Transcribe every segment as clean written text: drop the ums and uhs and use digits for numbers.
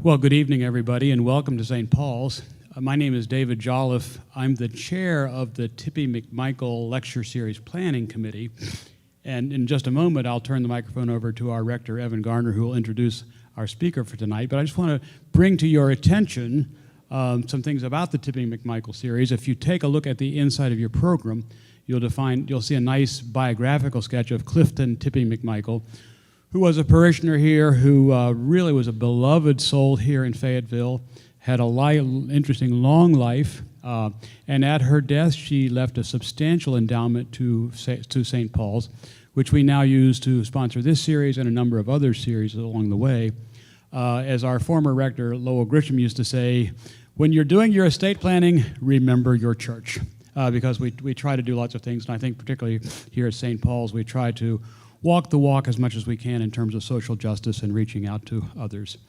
Well, good evening, everybody, and welcome to St. Paul's. My name is David Jolliffe. I'm the chair of the Tippy McMichael Lecture Series Planning Committee. And in just a moment, I'll turn the microphone over to our rector, Evan Garner, who will introduce our speaker for tonight. But I just want to bring to your attention some things about the Tippy McMichael series. If you take a look at the inside of your program, you'll see a nice biographical sketch of Clifton Tippy McMichael, who was a parishioner here, who really was a beloved soul here in Fayetteville, had a interesting long life, and at her death she left a substantial endowment to St. Paul's, which we now use to sponsor this series and a number of other series along the way. As our former rector, Lowell Grisham, used to say, when you're doing your estate planning, remember your church, because we try to do lots of things, and I think particularly here at St. Paul's we try to walk the walk as much as we can in terms of social justice and reaching out to others.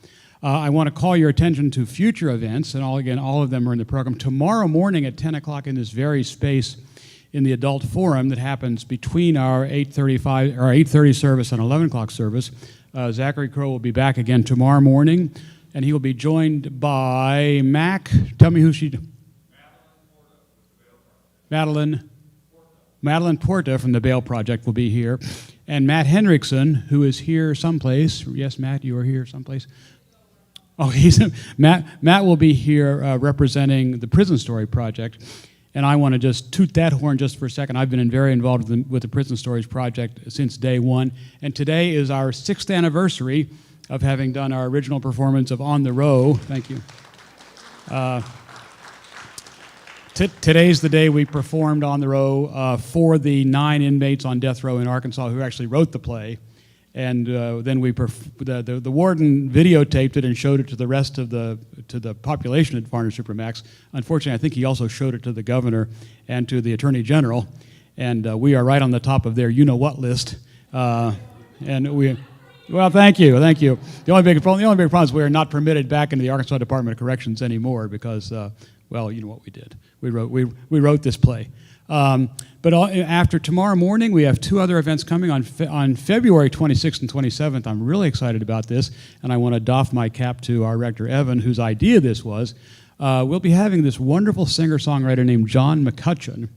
I want to call your attention to future events, and all of them are in the program. Tomorrow morning at 10 o'clock in this very space in the adult forum that happens between our 8:30 service and 11 o'clock service, Zachary Crow will be back again tomorrow morning, and he will be joined by tell me who she... Madeline Porta from the Bail Project will be here, and Matt Hendrickson, who is here someplace. Yes, Matt, you are here someplace. Oh, Matt will be here representing the Prison Story Project, and I want to just toot that horn just for a second. I've been very involved with the Prison Stories Project since day one, and today is our 6th anniversary of having done our original performance of On the Row. Thank you. Today's the day we performed On the Row for the 9 inmates on death row in Arkansas who actually wrote the play. And then the warden videotaped it and showed it to the rest of the population at Varner Supermax. Unfortunately, I think he also showed it to the governor and to the attorney general. And we are right on the top of their you-know-what list. Well, thank you. The only big problem is we are not permitted back into the Arkansas Department of Corrections anymore because, well, you know what we did. We wrote this play. But after tomorrow morning, we have 2 other events coming on February 26th and 27th. I'm really excited about this, and I want to doff my cap to our rector, Evan, whose idea this was. We'll be having this wonderful singer-songwriter named John McMichael,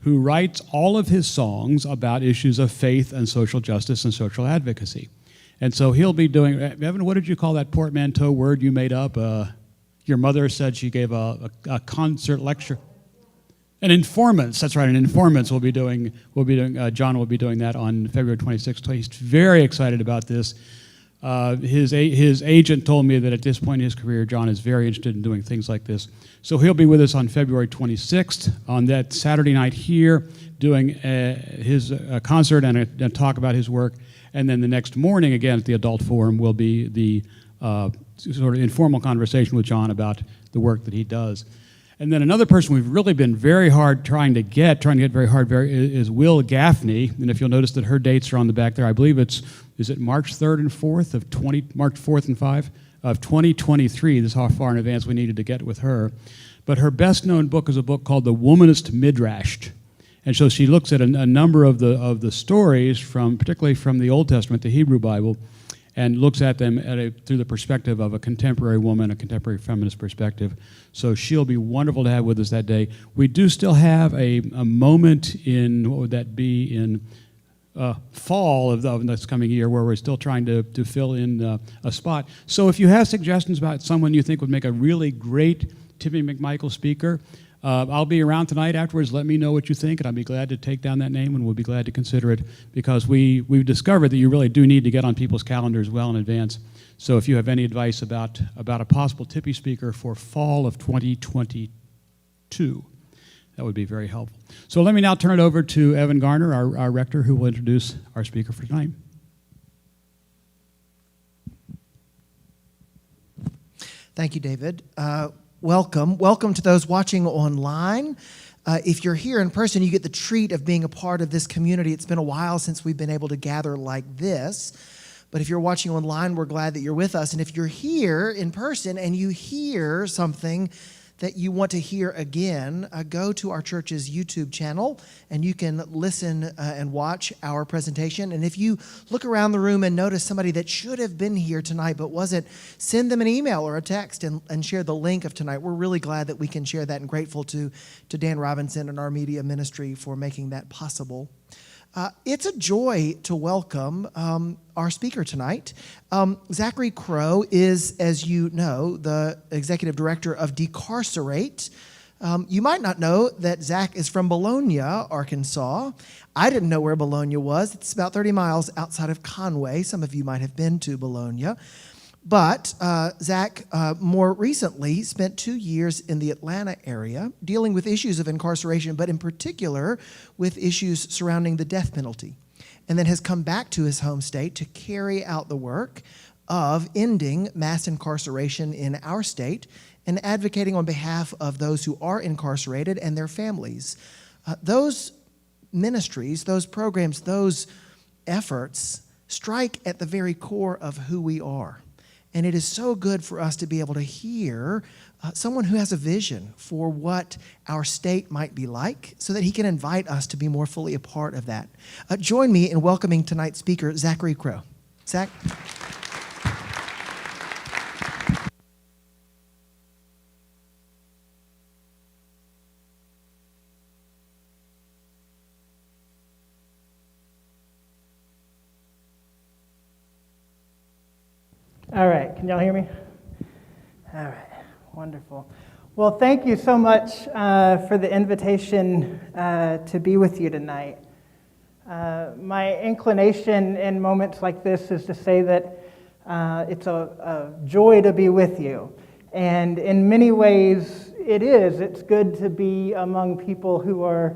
who writes all of his songs about issues of faith and social justice and social advocacy. And so he'll be doing, Evan, what did you call that portmanteau word you made up? Your mother said she gave a concert lecture. An informants, that's right, John will be doing that on February 26th. He's very excited about this. His agent told me that at this point in his career, John is very interested in doing things like this. So he'll be with us on February 26th on that Saturday night here, doing his concert and a talk about his work. And then the next morning, again, at the Adult Forum, will be the sort of informal conversation with John about the work that he does. And then another person we've really been very hard trying to get very hard, is Will Gaffney. And if you'll notice that her dates are on the back there, I believe is it March 3rd and 4th March 4th and 5th of 2023. This is how far in advance we needed to get with her. But her best known book is a book called the Womanist Midrash. And so she looks at a number of the stories particularly from the Old Testament, the Hebrew Bible, and looks at them through the perspective of a contemporary woman, a contemporary feminist perspective. So she'll be wonderful to have with us that day. We do still have a moment in, what would that be, in fall of this coming year, where we're still trying to fill in a spot. So if you have suggestions about someone you think would make a really great Tippy McMichael speaker, I'll be around tonight afterwards. Let me know what you think, and I'll be glad to take down that name, and we'll be glad to consider it, because we've discovered that you really do need to get on people's calendars well in advance. So if you have any advice about a possible Tippy speaker for fall of 2022, that would be very helpful. So let me now turn it over to Evan Garner, our rector, who will introduce our speaker for tonight. Thank you, David. Welcome to those watching online. If you're here in person, you get the treat of being a part of this community. It's been a while since we've been able to gather like this. But if you're watching online, we're glad that you're with us. And if you're here in person and you hear something that you want to hear again, go to our church's YouTube channel and you can listen and watch our presentation. And if you look around the room and notice somebody that should have been here tonight but wasn't, send them an email or a text and share the link of tonight. We're really glad that we can share that and grateful to Dan Robinson and our media ministry for making that possible. It's a joy to welcome our speaker tonight. Zachary Crowe is, as you know, the executive director of Decarcerate. You might not know that Zach is from Bologna, Arkansas. I didn't know where Bologna was. It's about 30 miles outside of Conway. Some of you might have been to Bologna. But Zach more recently spent 2 years in the Atlanta area dealing with issues of incarceration, but in particular with issues surrounding the death penalty, and then has come back to his home state to carry out the work of ending mass incarceration in our state and advocating on behalf of those who are incarcerated and their families. Those ministries, those programs, those efforts strike at the very core of who we are. And it is so good for us to be able to hear someone who has a vision for what our state might be like so that he can invite us to be more fully a part of that. Join me in welcoming tonight's speaker, Zachary Crowe. Zach? All right, can y'all hear me? All right, wonderful. Well, thank you so much for the invitation to be with you tonight. My inclination in moments like this is to say that it's a joy to be with you. And in many ways, it is. It's good to be among people who are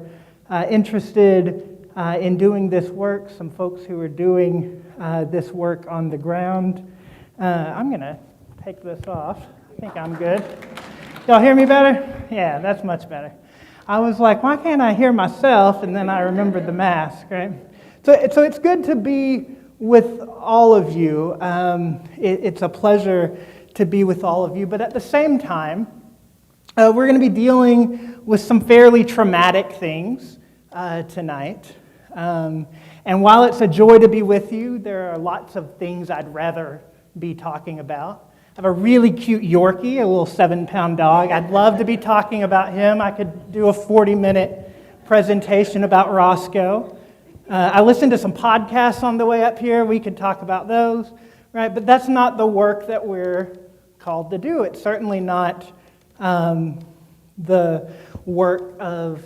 interested in doing this work, some folks who are doing this work on the ground. I'm going to take this off. I think I'm good. Y'all hear me better? Yeah, that's much better. I was like, why can't I hear myself? And then I remembered the mask, right? So it's good to be with all of you. It's a pleasure to be with all of you. But at the same time, we're going to be dealing with some fairly traumatic things tonight. And while it's a joy to be with you, there are lots of things I'd rather be talking about. I have a really cute Yorkie, a little 7-pound dog. I'd love to be talking about him. I could do a 40-minute presentation about Roscoe. I listened to some podcasts on the way up here. We could talk about those, right? But that's not the work that we're called to do. It's certainly not the work of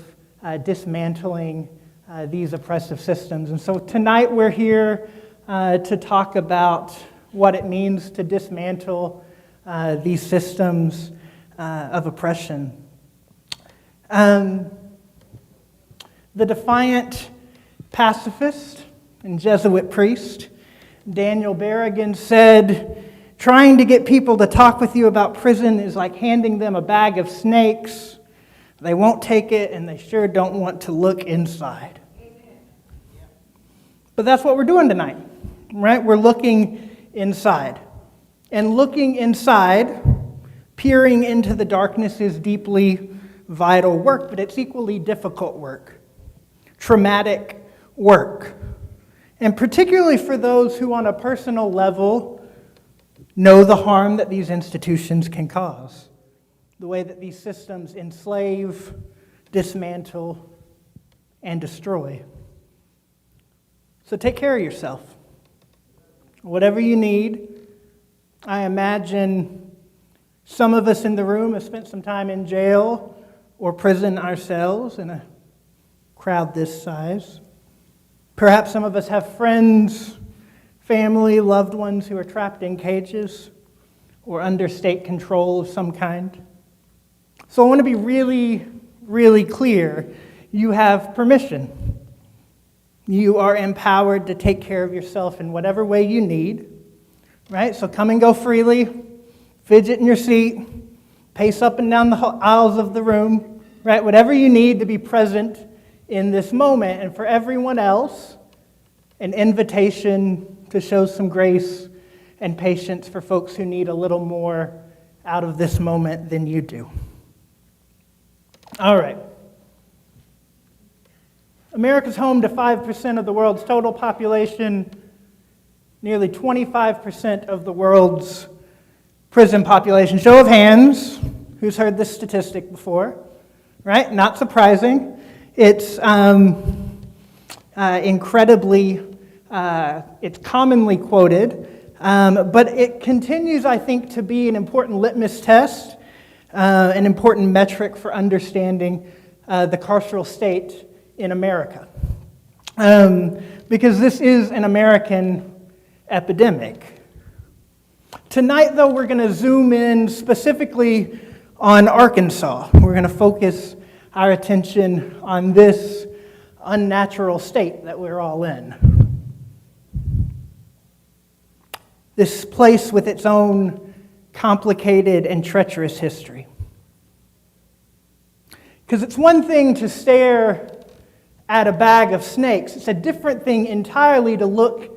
dismantling these oppressive systems. And so tonight we're here to talk about what it means to dismantle these systems of oppression. The defiant pacifist and Jesuit priest, Daniel Berrigan, said, trying to get people to talk with you about prison is like handing them a bag of snakes. They won't take it, and they sure don't want to look inside. But that's what we're doing tonight, right? We're looking inside. And looking inside, peering into the darkness is deeply vital work, but it's equally difficult work, traumatic work. And particularly for those who on a personal level know the harm that these institutions can cause, the way that these systems enslave, dismantle, and destroy. So take care of yourself. Whatever you need. I imagine some of us in the room have spent some time in jail or prison ourselves in a crowd this size. Perhaps some of us have friends, family, loved ones who are trapped in cages or under state control of some kind. So I want to be really, really clear. You have permission. You are empowered to take care of yourself in whatever way you need, right? So come and go freely, fidget in your seat, pace up and down the aisles of the room, right? Whatever you need to be present in this moment. And for everyone else, an invitation to show some grace and patience for folks who need a little more out of this moment than you do. All right. America's home to 5% of the world's total population, nearly 25% of the world's prison population. Show of hands, who's heard this statistic before? Right? Not surprising. It's it's commonly quoted, but it continues, I think, to be an important litmus test, an important metric for understanding the carceral state in America. Because this is an American epidemic. Tonight, though, we're going to zoom in specifically on Arkansas. We're going to focus our attention on this unnatural state that we're all in. This place with its own complicated and treacherous history. Because it's one thing to stare at a bag of snakes. It's a different thing entirely to look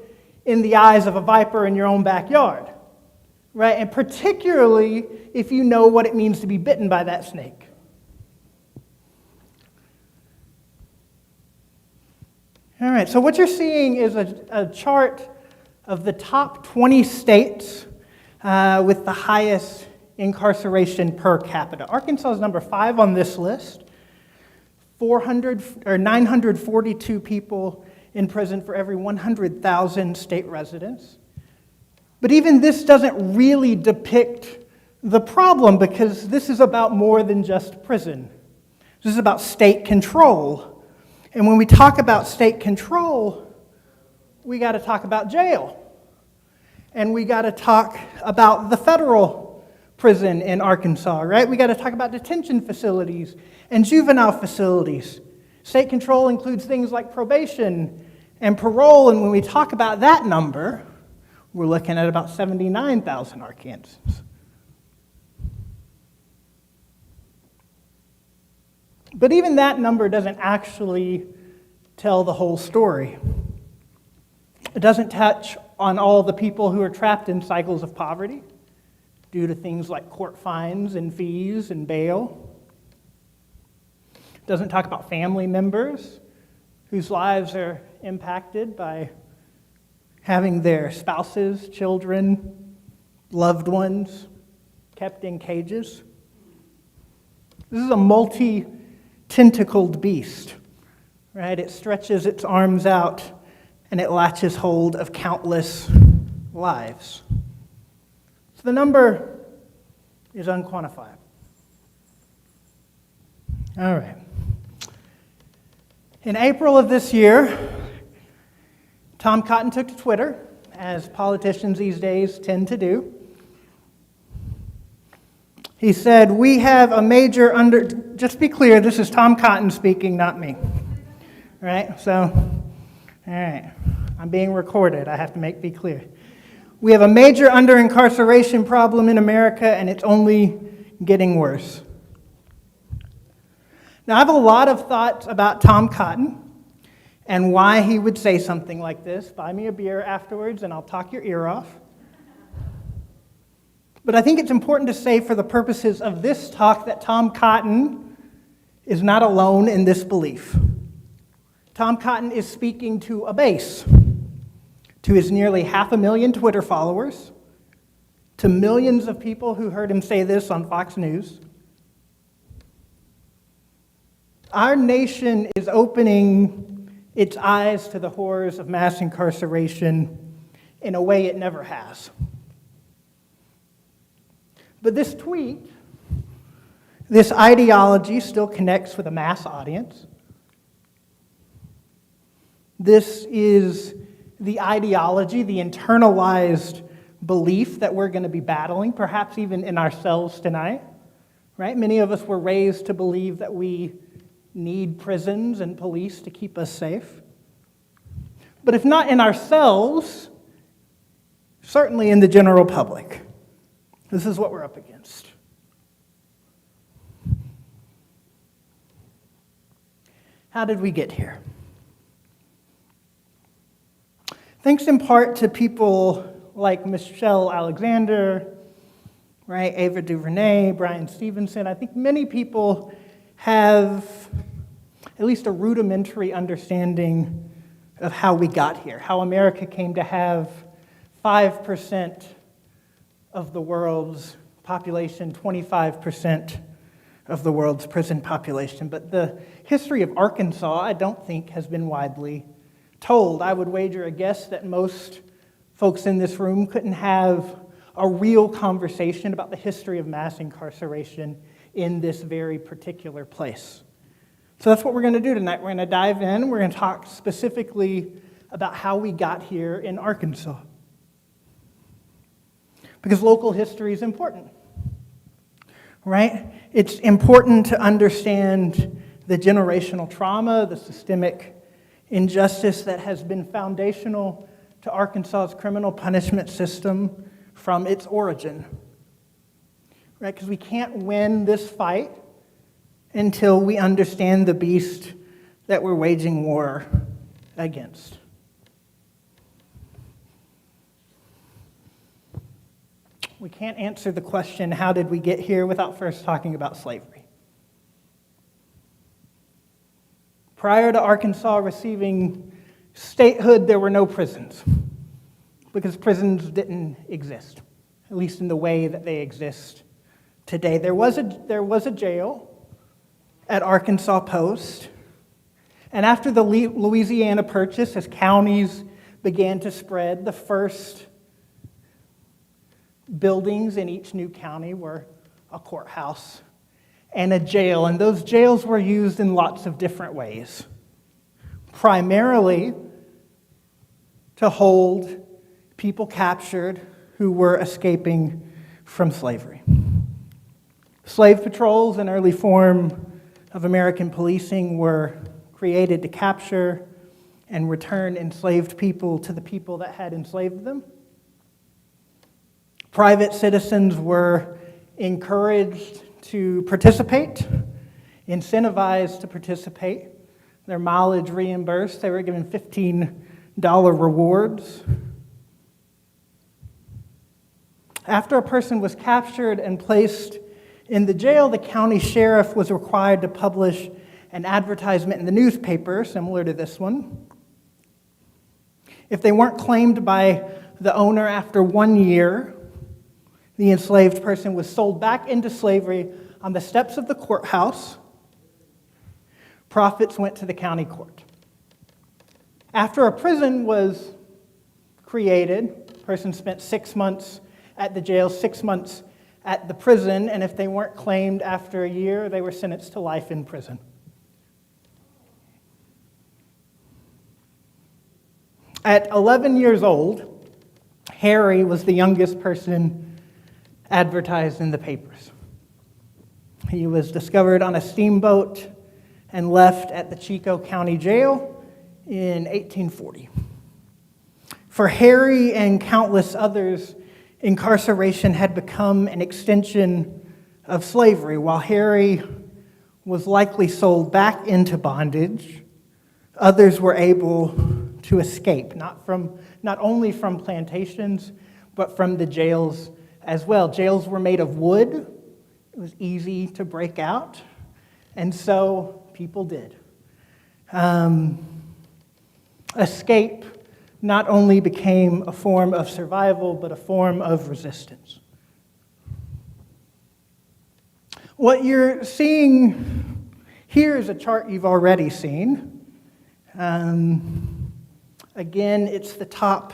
in the eyes of a viper in your own backyard, right? And particularly if you know what it means to be bitten by that snake. All right, so what you're seeing is a chart of the top 20 states with the highest incarceration per capita. Arkansas is number 5 on this list. 942 people in prison for every 100,000 state residents. But even this doesn't really depict the problem, because this is about more than just prison. This is about state control. And when we talk about state control, we got to talk about jail. And we got to talk about the federal prison in Arkansas, right? We got to talk about detention facilities and juvenile facilities. State control includes things like probation and parole, and when we talk about that number, we're looking at about 79,000 Arkansans. But even that number doesn't actually tell the whole story. It doesn't touch on all the people who are trapped in cycles of poverty due to things like court fines and fees and bail. It doesn't talk about family members whose lives are impacted by having their spouses, children, loved ones kept in cages. This is a multi-tentacled beast, right? It stretches its arms out and it latches hold of countless lives. So the number is unquantifiable. All right. In April of this year, Tom Cotton took to Twitter, as politicians these days tend to do. He said, "We have a major just be clear, this is Tom Cotton speaking, not me. All right, so, all right, I'm being recorded, I have to be clear. We have a major under-incarceration problem in America, and it's only getting worse." Now, I have a lot of thoughts about Tom Cotton and why he would say something like this. Buy me a beer afterwards, and I'll talk your ear off. But I think it's important to say, for the purposes of this talk, that Tom Cotton is not alone in this belief. Tom Cotton is speaking to a base, to his nearly 500,000 Twitter followers, to millions of people who heard him say this on Fox News. Our nation is opening its eyes to the horrors of mass incarceration in a way it never has. But this tweet, this ideology still connects with a mass audience. This is the ideology, the internalized belief that we're going to be battling, perhaps even in ourselves tonight, right? Many of us were raised to believe that we need prisons and police to keep us safe. But if not in ourselves, certainly in the general public. This is what we're up against. How did we get here? Thanks in part to people like Michelle Alexander, right, Ava DuVernay, Brian Stevenson. I think many people have at least a rudimentary understanding of how we got here, how America came to have 5% of the world's population, 25% of the world's prison population. But the history of Arkansas, I don't think, has been widely told. I would wager a guess that most folks in this room couldn't have a real conversation about the history of mass incarceration in this very particular place. So that's what we're going to do tonight. We're going to dive in. We're going to talk specifically about how we got here in Arkansas. Because local history is important, right? It's important to understand the generational trauma, the systemic injustice that has been foundational to Arkansas's criminal punishment system from its origin, right? Because we can't win this fight until we understand the beast that we're waging war against. We can't answer the question, how did we get here, without first talking about slavery. Prior to Arkansas receiving statehood, there were no prisons, because prisons didn't exist, at least in the way that they exist today. There was a jail at Arkansas Post, and after the Louisiana Purchase, as counties began to spread, the first buildings in each new county were a courthouse and a jail, and those jails were used in lots of different ways, primarily to hold people captured who were escaping from slavery. Slave patrols, an early form of American policing, were created to capture and return enslaved people to the people that had enslaved them. Private citizens were encouraged to participate, incentivized to participate, their mileage reimbursed. They were given $15 rewards. After a person was captured and placed in the jail, the county sheriff was required to publish an advertisement in the newspaper, similar to this one. If they weren't claimed by the owner after 1 year, the enslaved person was sold back into slavery on the steps of the courthouse. Profits went to the county court. After a prison was created, the person spent 6 months at the jail, 6 months at the prison, and if they weren't claimed after a year, they were sentenced to life in prison. At 11 years old, Harry was the youngest person advertised in the papers. He was discovered on a steamboat and left at the Chico County Jail in 1840. For Harry and countless others, incarceration had become an extension of slavery. While Harry was likely sold back into bondage, others were able to escape, not only from plantations, but from the jails as well. Jails were made of wood. It was easy to break out, and so people did. Escape not only became a form of survival, but a form of resistance. What you're seeing here is a chart you've already seen. Again, it's the top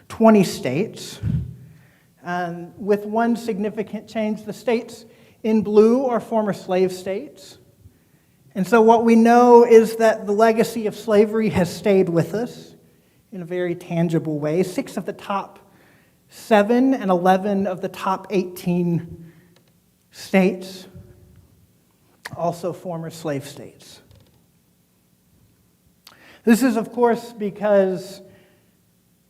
20 states, with one significant change. The states in blue are former slave states. And so what we know is that the legacy of slavery has stayed with us in a very tangible way. 6 of the top 7 and 11 of the top 18 states, also former slave states. This is, of course, because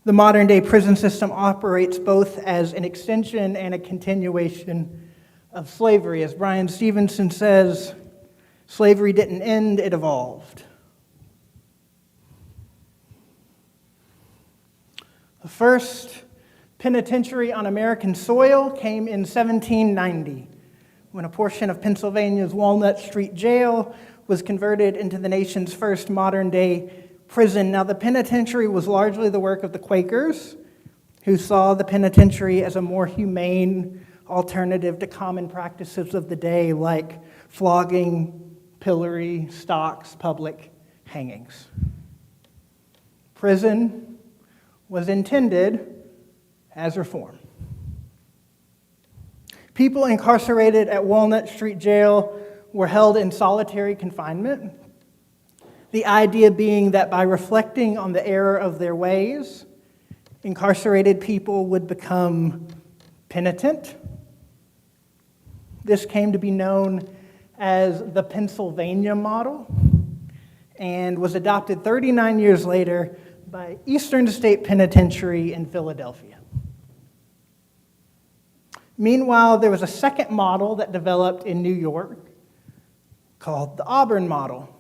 the modern-day prison system operates both as an extension and a continuation of slavery. As Brian Stevenson says, slavery didn't end, it evolved. The first penitentiary on American soil came in 1790 when a portion of Pennsylvania's Walnut Street Jail was converted into the nation's first modern-day prison. Now, the penitentiary was largely the work of the Quakers, who saw the penitentiary as a more humane alternative to common practices of the day, like flogging, pillory, stocks, public hangings. Prison was intended as reform. People incarcerated at Walnut Street Jail were held in solitary confinement, the idea being that by reflecting on the error of their ways, incarcerated people would become penitent. This came to be known as the Pennsylvania Model and was adopted 39 years later by Eastern State Penitentiary in Philadelphia. Meanwhile, there was a second model that developed in New York called the Auburn Model.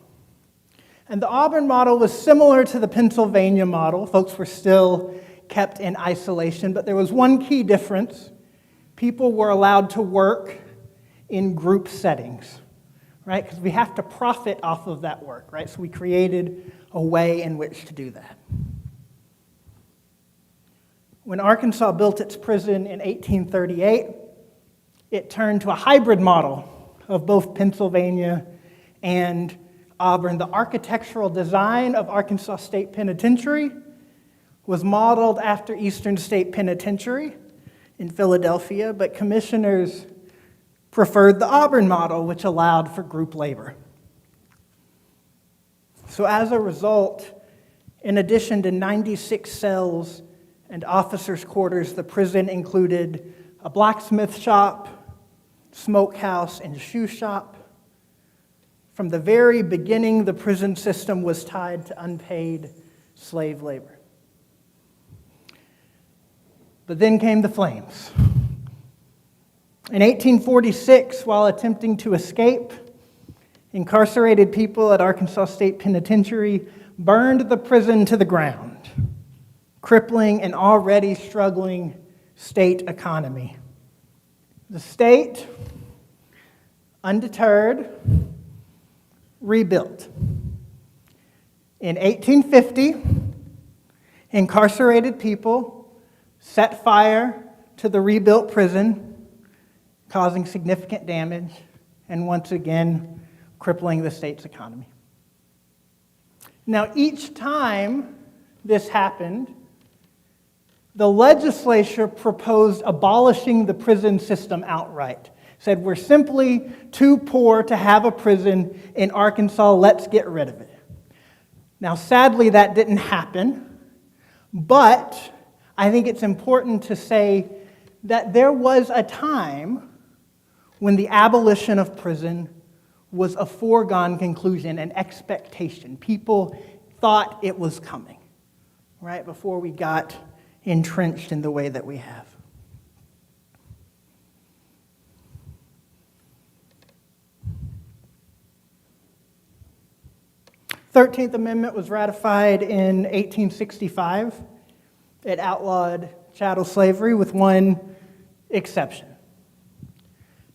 And the Auburn Model was similar to the Pennsylvania Model. Folks were still kept in isolation, but there was one key difference. People were allowed to work in group settings, right? Because we have to profit off of that work, right? So we created a way in which to do that. When Arkansas built its prison in 1838, it turned to a hybrid model of both Pennsylvania and Auburn. The architectural design of Arkansas State Penitentiary was modeled after Eastern State Penitentiary in Philadelphia, but commissioners preferred the Auburn model, which allowed for group labor. So as a result, in addition to 96 cells and officers' quarters, the prison included a blacksmith shop, smokehouse, and shoe shop. From the very beginning, the prison system was tied to unpaid slave labor. But then came the flames. In 1846, while attempting to escape, incarcerated people at Arkansas State Penitentiary burned the prison to the ground, crippling an already struggling state economy. The state, undeterred, rebuilt. In 1850, incarcerated people set fire to the rebuilt prison, causing significant damage and once again crippling the state's economy. Now, each time this happened, the legislature proposed abolishing the prison system outright. Said, we're simply too poor to have a prison in Arkansas, let's get rid of it. Now, sadly, that didn't happen, but I think it's important to say that there was a time when the abolition of prison was a foregone conclusion, an expectation. People thought it was coming, right, before we got entrenched in the way that we have. 13th Amendment was ratified in 1865. It outlawed chattel slavery with one exception.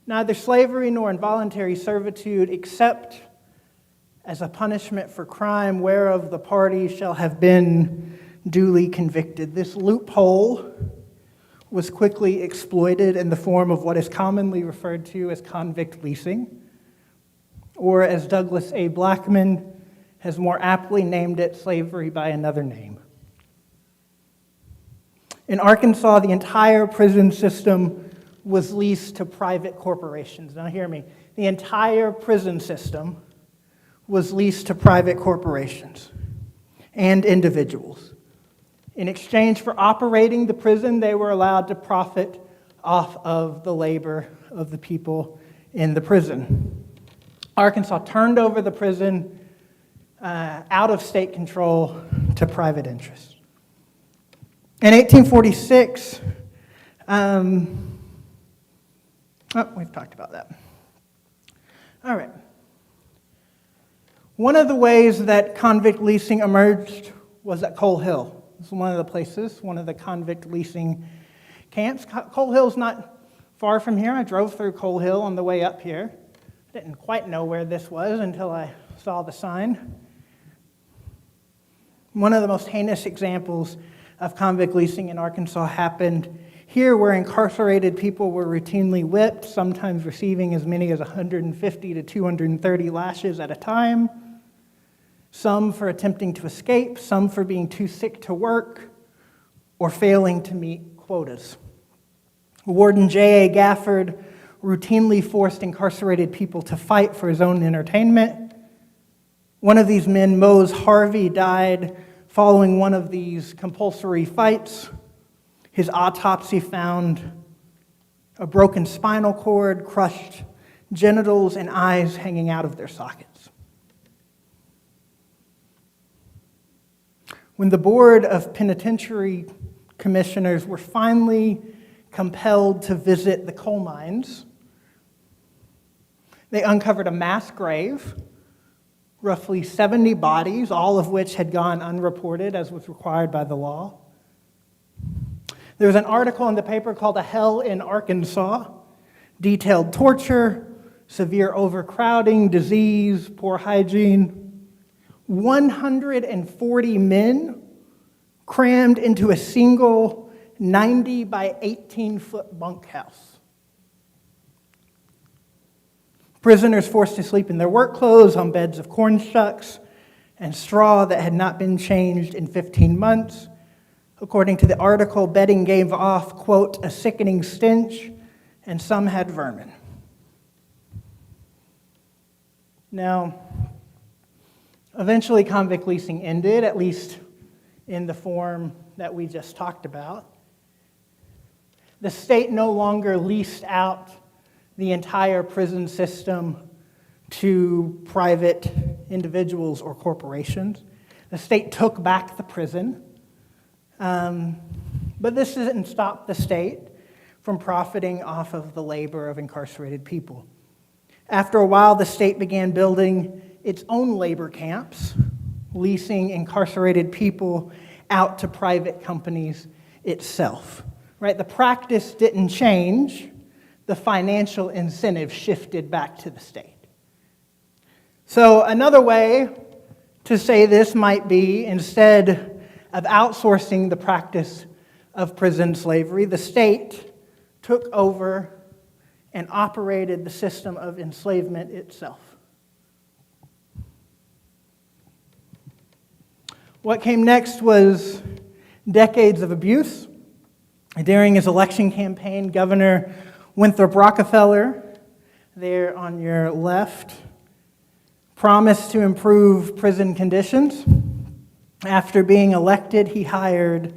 Neither slavery nor involuntary servitude, except as a punishment for crime whereof the party shall have been duly convicted. This loophole was quickly exploited in the form of what is commonly referred to as convict leasing, or as Douglas A. Blackman has more aptly named it, slavery by another name. In Arkansas, the entire prison system was leased to private corporations. Now hear me. The entire prison system was leased to private corporations and individuals. In exchange for operating the prison, they were allowed to profit off of the labor of the people in the prison. Arkansas turned over the prison out of state control to private interests. In 1846, we've talked about that. All right. One of the ways that convict leasing emerged was at Coal Hill. This is one of the places, one of the convict leasing camps. Coal Hill's not far from here. I drove through Coal Hill on the way up here. I didn't quite know where this was until I saw the sign. One of the most heinous examples of convict leasing in Arkansas happened here, where incarcerated people were routinely whipped, sometimes receiving as many as 150 to 230 lashes at a time, some for attempting to escape, some for being too sick to work, or failing to meet quotas. Warden J.A. Gafford routinely forced incarcerated people to fight for his own entertainment. One of these men, Mose Harvey, died following one of these compulsory fights. His autopsy found a broken spinal cord, crushed genitals, and eyes hanging out of their sockets. When the Board of Penitentiary Commissioners were finally compelled to visit the coal mines, they uncovered a mass grave, roughly 70 bodies, all of which had gone unreported as was required by the law. There was an article in the paper called "A Hell in Arkansas," detailed torture, severe overcrowding, disease, poor hygiene. 140 men crammed into a single 90 by 18-foot bunkhouse. Prisoners forced to sleep in their work clothes on beds of corn shucks and straw that had not been changed in 15 months. According to the article, bedding gave off, quote, a sickening stench, and some had vermin. Now, eventually convict leasing ended, at least in the form that we just talked about. The state no longer leased out the entire prison system to private individuals or corporations. The state took back the prison, but this didn't stop the state from profiting off of the labor of incarcerated people. After a while, the state began building its own labor camps, leasing incarcerated people out to private companies itself. Right? The practice didn't change. The financial incentive shifted back to the state. So another way to say this might be, instead of outsourcing the practice of prison slavery, the state took over and operated the system of enslavement itself. What came next was decades of abuse. During his election campaign, Governor Winthrop Rockefeller, there on your left, promised to improve prison conditions. After being elected, he hired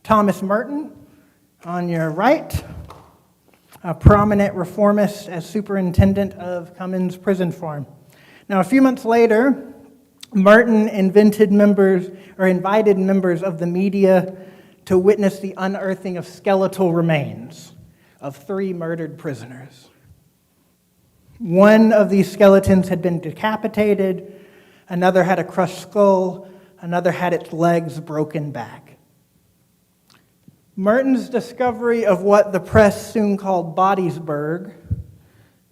Thomas Merton, on your right, a prominent reformist, as superintendent of Cummins Prison Farm. Now, a few months later, Merton invited members of the media to witness the unearthing of skeletal remains of 3 murdered prisoners. One of these skeletons had been decapitated, another had a crushed skull, another had its legs broken back. Merton's discovery of what the press soon called Bodiesburg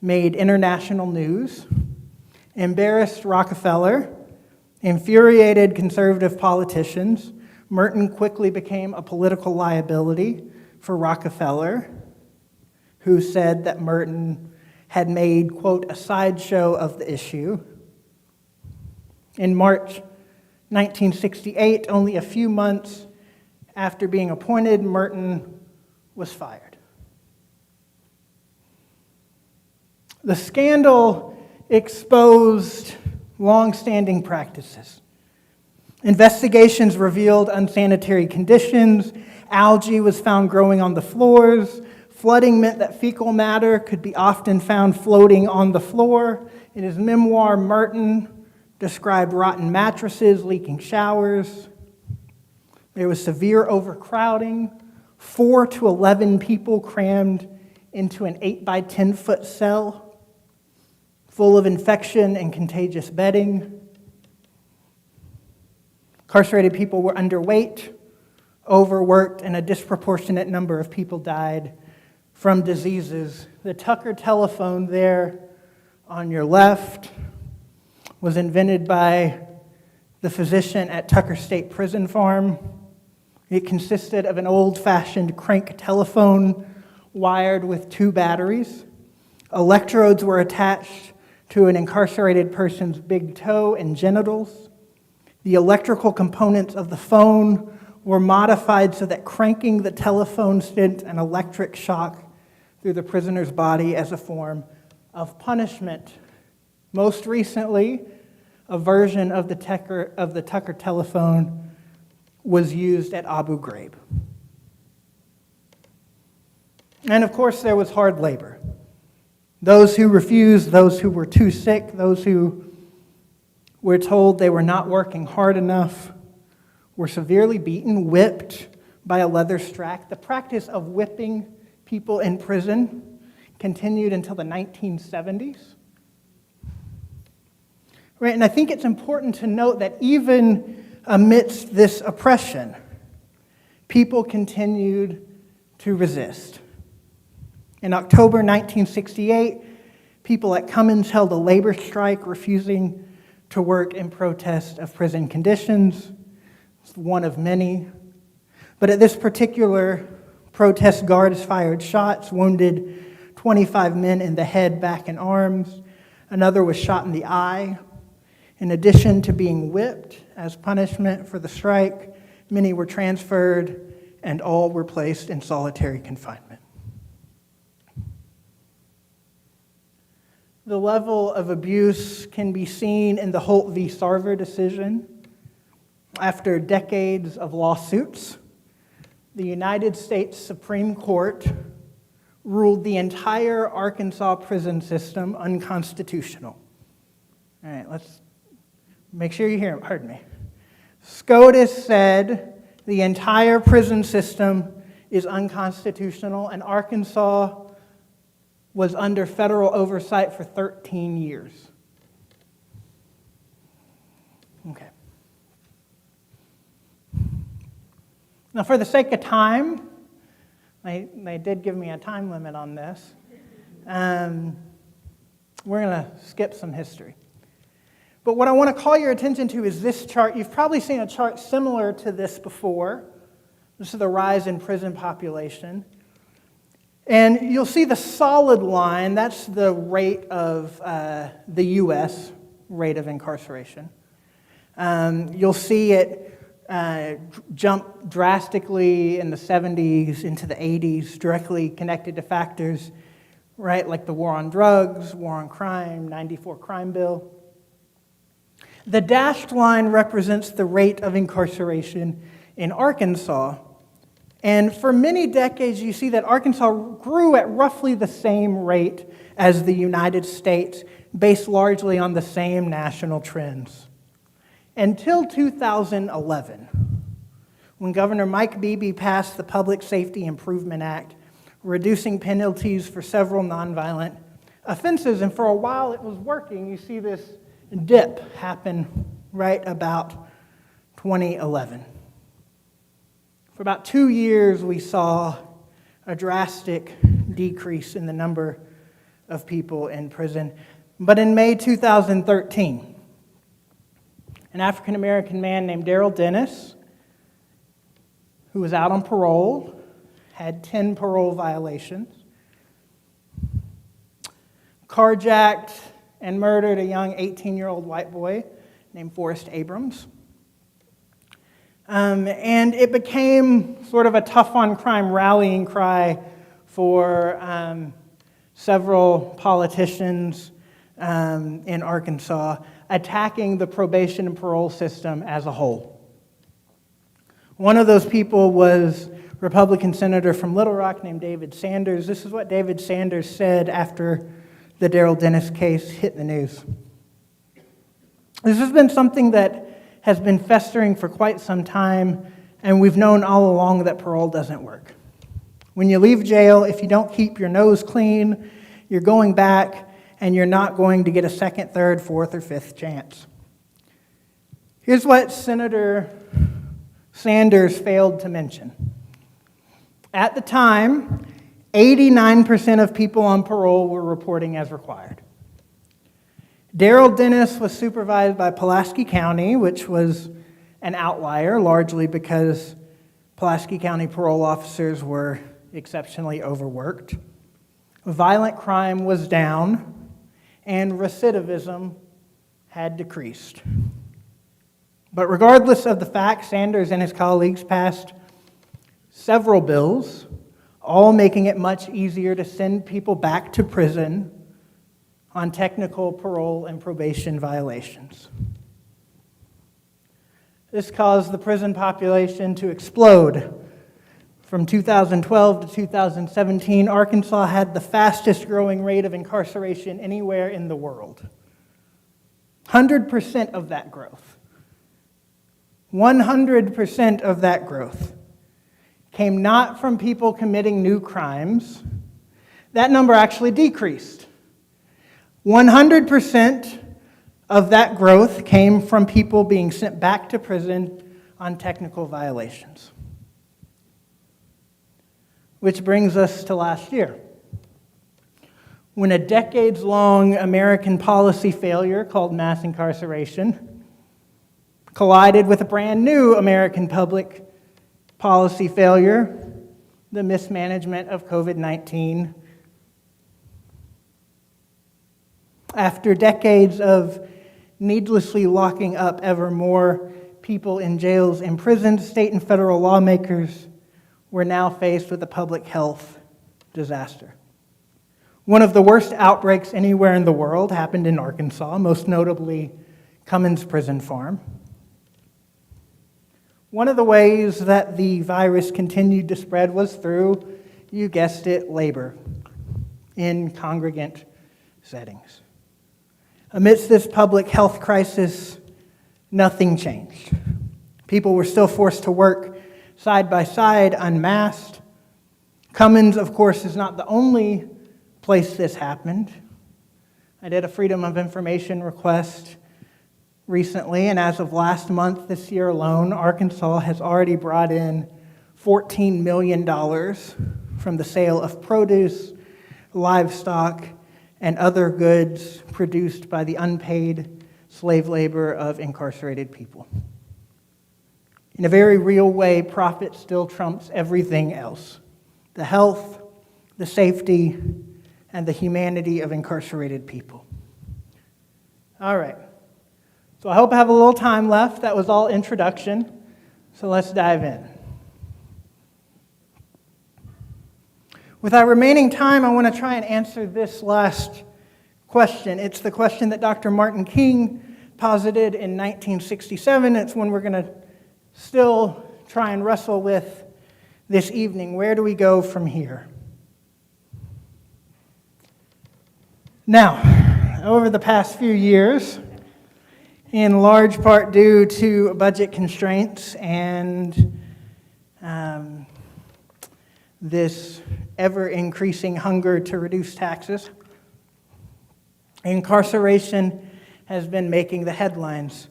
made international news, embarrassed Rockefeller, infuriated conservative politicians. Merton quickly became a political liability for Rockefeller, who said that Merton had made, quote, a sideshow of the issue. In March 1968, only a few months after being appointed, Merton was fired. The scandal exposed long-standing practices. Investigations revealed unsanitary conditions. Algae was found growing on the floors. Flooding meant that fecal matter could be often found floating on the floor. In his memoir, Merton described rotten mattresses, leaking showers. There was severe overcrowding, 4 to 11 people crammed into an 8 by 10 foot cell, full of infection and contagious bedding. Incarcerated people were underweight, overworked, and a disproportionate number of people died from diseases. The Tucker telephone there on your left was invented by the physician at Tucker State Prison Farm. It consisted of an old-fashioned crank telephone wired with 2 batteries. Electrodes were attached to an incarcerated person's big toe and genitals. The electrical components of the phone were modified so that cranking the telephone sent an electric shock through the prisoner's body as a form of punishment. Most recently, a version of the Tucker telephone was used at Abu Ghraib. And of course, there was hard labor. Those who refused, those who were too sick, those who were told they were not working hard enough, were severely beaten, whipped by a leather strap. The practice of whipping people in prison continued until the 1970s. Right, and I think it's important to note that even amidst this oppression, people continued to resist. In October 1968, people at Cummins held a labor strike refusing to work in protest of prison conditions. It's one of many. But at this particular protest, guards fired shots, wounded 25 men in the head, back, and arms. Another was shot in the eye. In addition to being whipped as punishment for the strike, many were transferred and all were placed in solitary confinement. The level of abuse can be seen in the Holt v. Sarver decision. After decades of lawsuits, the United States Supreme Court ruled the entire Arkansas prison system unconstitutional. All right, let's make sure you heard me. SCOTUS said the entire prison system is unconstitutional, and Arkansas was under federal oversight for 13 years. Okay. Now, for the sake of time, they did give me a time limit on this. We're going to skip some history. But what I want to call your attention to is this chart. You've probably seen a chart similar to this before. This is the rise in prison population. And you'll see the solid line, that's the rate of the U.S. rate of incarceration. You'll see it jump drastically in the 70s into the 80s, directly connected to factors, right, like the war on drugs, war on crime, 94 crime bill. The dashed line represents the rate of incarceration in Arkansas. And for many decades, you see that Arkansas grew at roughly the same rate as the United States, based largely on the same national trends. Until 2011, when Governor Mike Beebe passed the Public Safety Improvement Act, reducing penalties for several nonviolent offenses. And for a while it was working. You see this dip happen right about 2011. For about 2 years, we saw a drastic decrease in the number of people in prison. But in May 2013, an African-American man named Daryl Dennis, who was out on parole, had 10 parole violations, carjacked and murdered a young 18-year-old white boy named Forrest Abrams. And it became sort of a tough-on-crime rallying cry for several politicians in Arkansas attacking the probation and parole system as a whole. One of those people was Republican senator from Little Rock named David Sanders. This is what David Sanders said after the Daryl Dennis case hit the news. This has been something that has been festering for quite some time, and we've known all along that parole doesn't work. When you leave jail, if you don't keep your nose clean, you're going back, and you're not going to get a second, third, fourth, or fifth chance. Here's what Senator Sanders failed to mention. At the time, 89% of people on parole were reporting as required. Darrell Dennis was supervised by Pulaski County, which was an outlier, largely because Pulaski County parole officers were exceptionally overworked. Violent crime was down, and recidivism had decreased. But regardless of the fact, Sanders and his colleagues passed several bills, all making it much easier to send people back to prison on technical parole and probation violations. This caused the prison population to explode. From 2012 to 2017, Arkansas had the fastest growing rate of incarceration anywhere in the world. 100% of that growth, 100% of that growth came not from people committing new crimes. That number actually decreased. 100% of that growth came from people being sent back to prison on technical violations. Which brings us to last year, when a decades-long American policy failure called mass incarceration collided with a brand new American public policy failure, the mismanagement of COVID-19. After decades of needlessly locking up ever more people in jails and prisons, state and federal lawmakers were now faced with a public health disaster. One of the worst outbreaks anywhere in the world happened in Arkansas, most notably Cummins Prison Farm. One of the ways that the virus continued to spread was through, you guessed it, labor in congregant settings. Amidst this public health crisis, nothing changed. People were still forced to work side by side, unmasked. Cummins, of course, is not the only place this happened. I did a Freedom of Information request recently, and as of last month, this year alone, Arkansas has already brought in $14 million from the sale of produce, livestock, and other goods produced by the unpaid slave labor of incarcerated people. In a very real way, profit still trumps everything else: the health, the safety, and the humanity of incarcerated people. All right. So I hope I have a little time left. That was all introduction. So let's dive in. With our remaining time, I want to try and answer this last question. It's the question that Dr. Martin King posited in 1967. It's one we're going to still try and wrestle with this evening. Where do we go from here? Now, over the past few years, in large part due to budget constraints and this ever-increasing hunger to reduce taxes, incarceration has been making the headlines.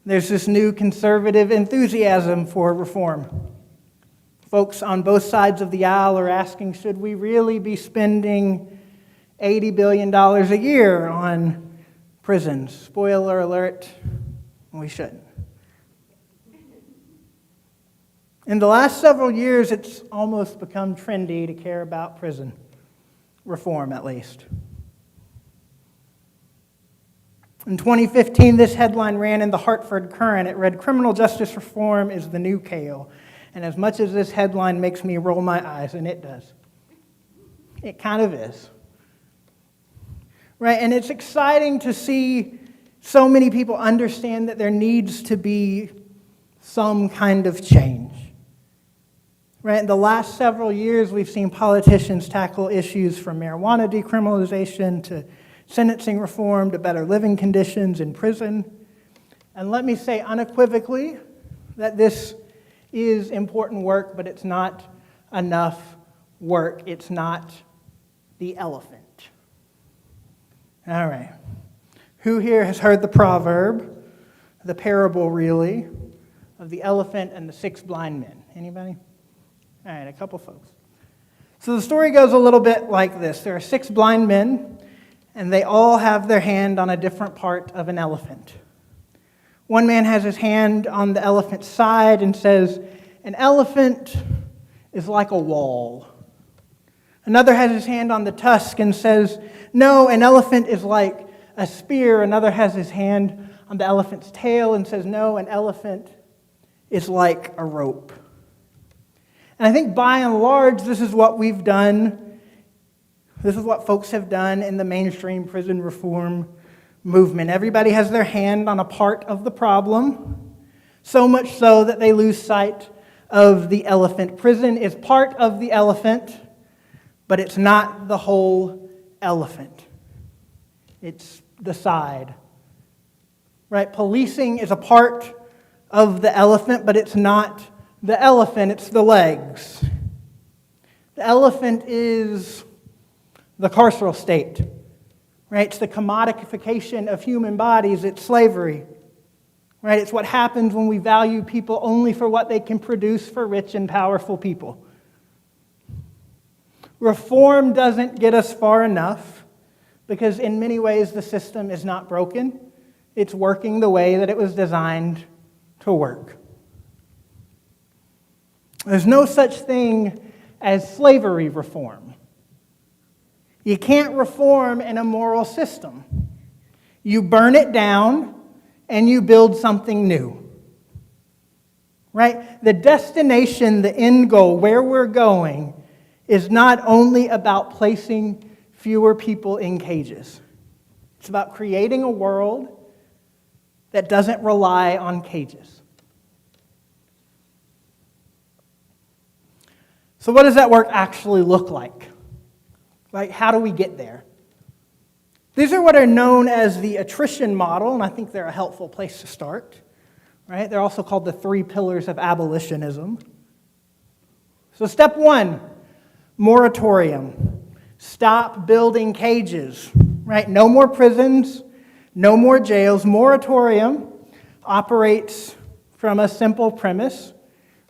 There's this new conservative enthusiasm for reform. Folks on both sides of the aisle are asking, should we really be spending $80 billion a year on prisons? Spoiler alert, we shouldn't. In the last several years, it's almost become trendy to care about prison reform, at least. In 2015, this headline ran in the Hartford Courant. It read, "Criminal justice reform is the new kale." And as much as this headline makes me roll my eyes, and it does, it kind of is. Right, and it's exciting to see so many people understand that there needs to be some kind of change. Right, in the last several years, we've seen politicians tackle issues from marijuana decriminalization to sentencing reform to better living conditions in prison. And let me say unequivocally that this is important work, but it's not enough work. It's not the elephant. All right. Who here has heard the proverb, the parable really, of the elephant and the 6 blind men? Anybody? All right, a couple folks. So the story goes a little bit like this. There are 6 blind men, and they all have their hand on a different part of an elephant. One man has his hand on the elephant's side and says, "An elephant is like a wall." Another has his hand on the tusk and says, "No, an elephant is like a spear." Another has his hand on the elephant's tail and says, "No, an elephant is like a rope." And I think by and large, this is what we've done. This is what folks have done in the mainstream prison reform movement. Everybody has their hand on a part of the problem, so much so that they lose sight of the elephant. Prison is part of the elephant, but it's not the whole elephant. It's the side. Right? Policing is a part of the elephant, but it's not the elephant, it's the legs. The elephant is the carceral state. Right? It's the commodification of human bodies, it's slavery. Right? It's what happens when we value people only for what they can produce for rich and powerful people. Reform doesn't get us far enough because in many ways the system is not broken. It's working the way that it was designed to work. There's no such thing as slavery reform. You can't reform in a moral system. You burn it down and you build something new. Right? The destination, the end goal, where we're going, is not only about placing fewer people in cages. It's about creating a world that doesn't rely on cages. So what does that work actually look like? Like, how do we get there? These are what are known as the Attrition Model, and I think they're a helpful place to start. Right? They're also called the 3 pillars of abolitionism. So step 1, moratorium. Stop building cages. Right? No more prisons, no more jails. Moratorium operates from a simple premise.